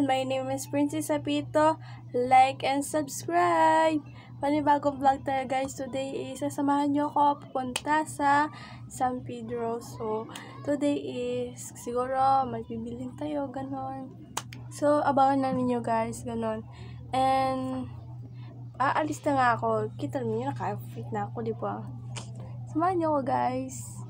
everyone, my name is Princess Apito. Like and subscribe! Panibagong vlog tayo guys. Today is sasamahan nyo ako pupunta sa San Pedro. So, today is siguro magbibiling tayo, ganon. So, abangan na ninyo guys, ganon. And, aalis na nga ako. Kita niyo, naka-fit na ako, di ba? Samahan nyo ako guys.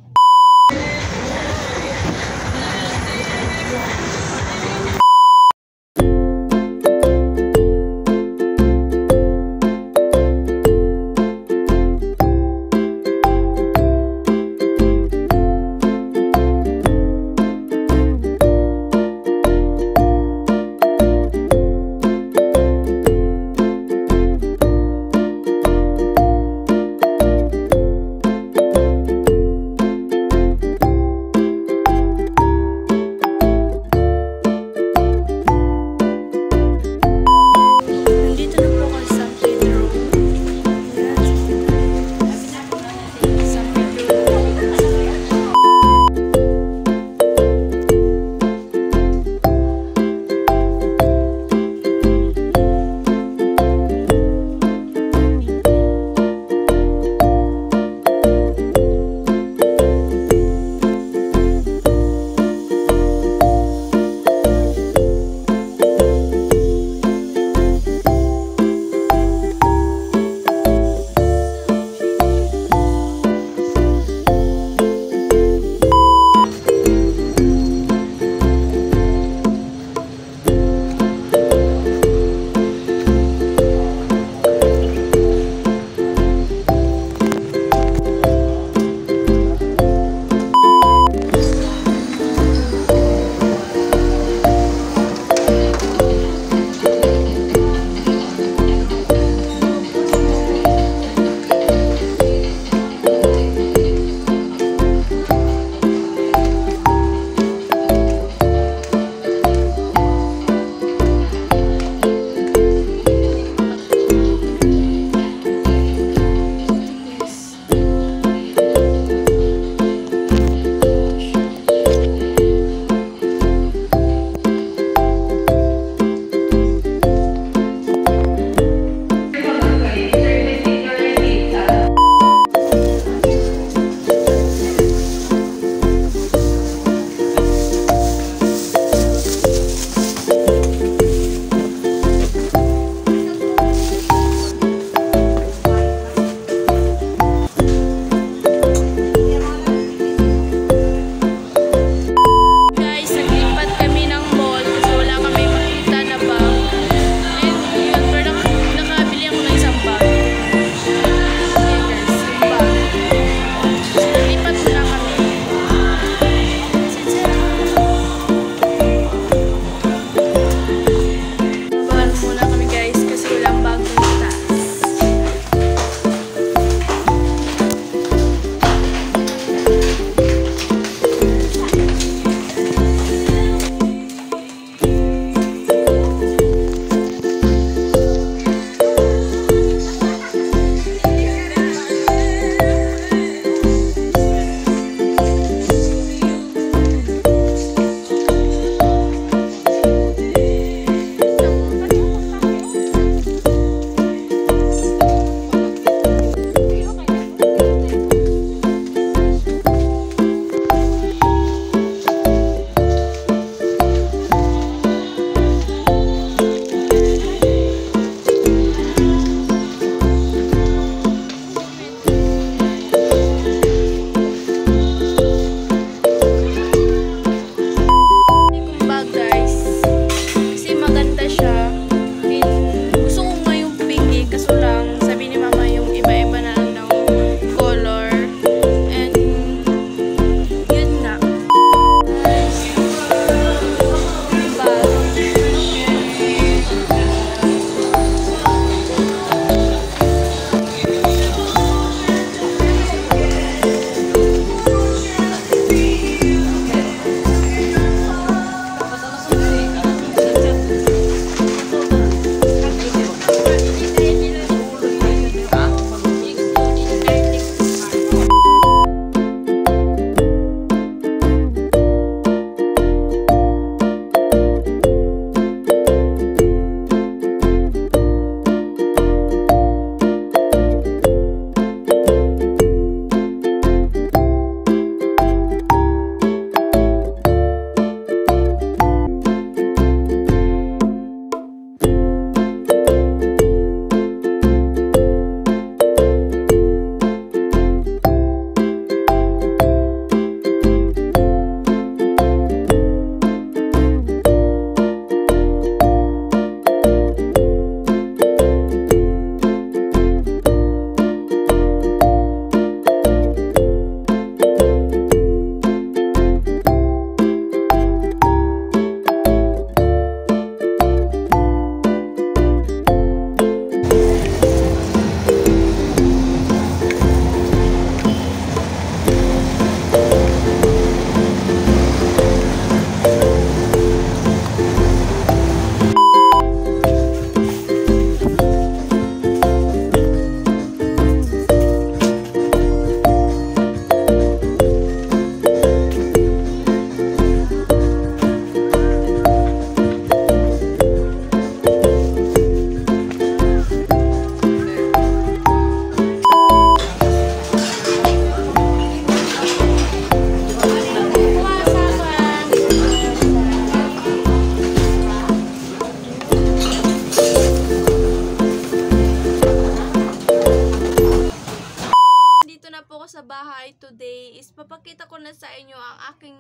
buhay today is papakita ko na sa inyo ang aking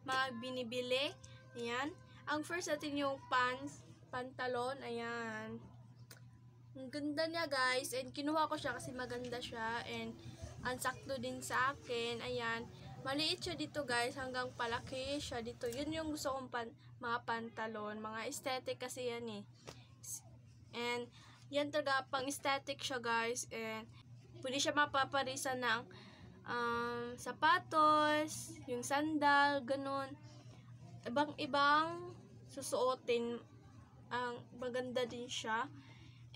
mga binibili. Ayan. Ang first natin yung pantalon. Ayan. Ang ganda niya guys. And kinuha ko siya kasi maganda siya. And ang sakto din sa akin. Ayan. Maliit siya dito guys. Hanggang palaki siya dito. Yun yung gusto kong mga pantalon. Mga aesthetic kasi yan eh. And yan talaga pang aesthetic siya guys. And pwede siya mapaparisa ng sapatos, yung sandal, ganun. Ibang susuotin. Ang maganda din siya.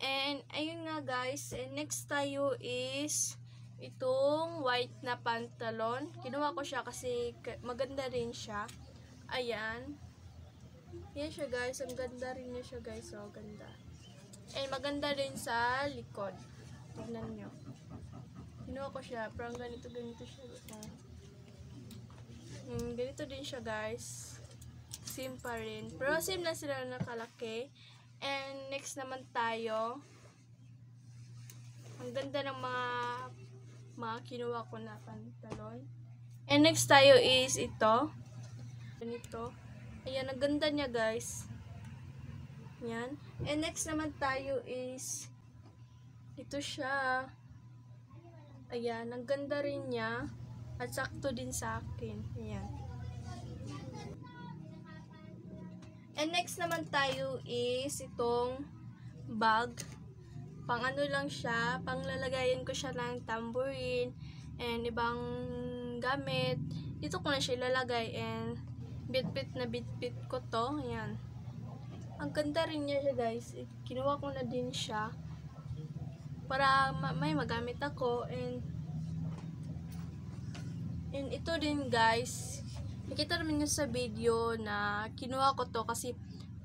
And ayun nga guys. And next tayo is itong white na pantalon. Kinuha ko siya kasi maganda rin siya. Ayan. Yan siya guys. Ang ganda rin niya siya guys. So, ganda. And maganda rin sa likod. Tignan nyo. Kinuha ko siya. Parang ganito siya. Ganito din siya guys. Same pa rin. Pero same na sila nakalaki. And next naman tayo. Ang ganda ng mga kinuha ko na pantalon. And next tayo is ito. Ganito. Ayan, ang ganda niya guys. Yan. And next naman tayo is ito siya. Ayan, ang ganda rin niya. At sakto din sa akin. Ayan. And next naman tayo is itong bag. Pang ano lang siya. Pang lalagayan ko siya ng tambourine. And ibang gamit. Dito ko na siya ilalagay. And bit-bit ko to. Ayan. Ang ganda rin niya siya guys. Kinuha ko na din siya. Para may magamit ako. And ito din guys. Nakita naman nyo sa video na kinuha ko to. Kasi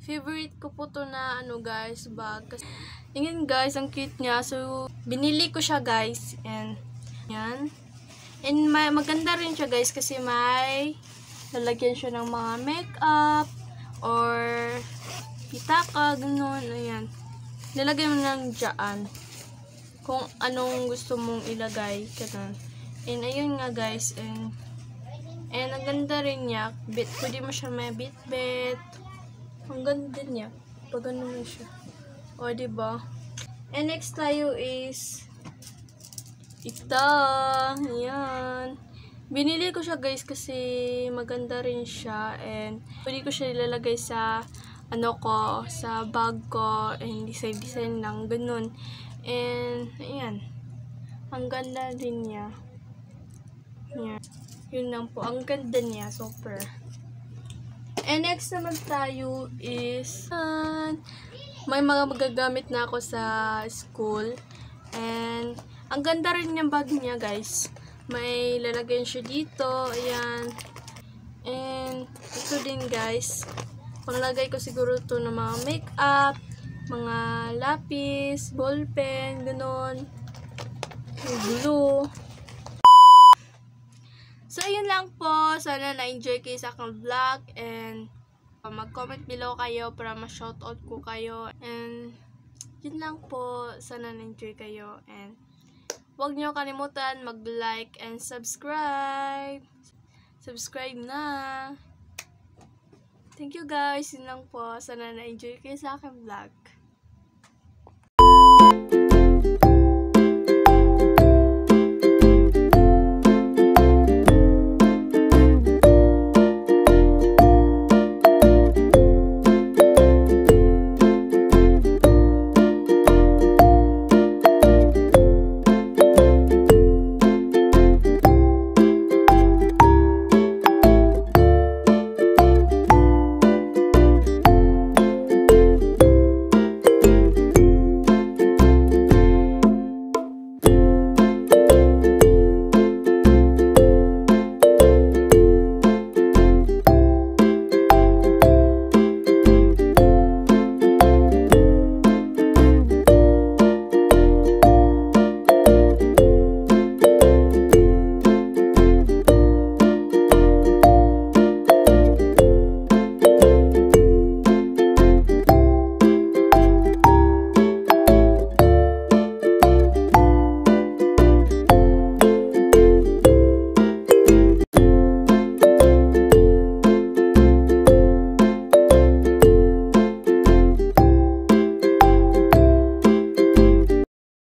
favorite ko po to na ano guys, bag. Tingnan guys, ang cute niya. So, binili ko siya guys. And yan. And maganda rin siya guys. Kasi may lalagyan siya ng mga makeup. Or pitaka, ganun, ayan. Nilagay mo lang dyan. Kung anong gusto mong ilagay, ganun. And ayun nga guys, and ang ganda rin niya. Pwede mo siya may bit-bit. Ang ganda niya. Pag ano mo siya. O, diba? And next tayo is ito. Ayan. Binili ko siya guys kasi maganda rin siya. And pwede ko siya ilalagay sa sa bag ko, and design lang, ganun. And, ayan. Ang ganda din niya. Ayan. Yun lang po. Ang ganda niya. Super. And next naman tayo is, may mga magagamit na ako sa school. And, ang ganda rin yung bag niya, guys. May lalagyan siya dito. Ayan. And, ito din, guys. Panglagay ko siguro ito ng mga makeup, mga lapis, ballpen, ganun, glue. So, ayun lang po. Sana na-enjoy kayo sa aking vlog. And, mag-comment below kayo para ma-shoutout ko kayo. And, yun lang po. Sana na-enjoy kayo. And, huwag nyo kalimutan mag-like and subscribe. Subscribe na. Thank you guys. Yun lang po. Sana na-enjoy kayo sa aking vlog.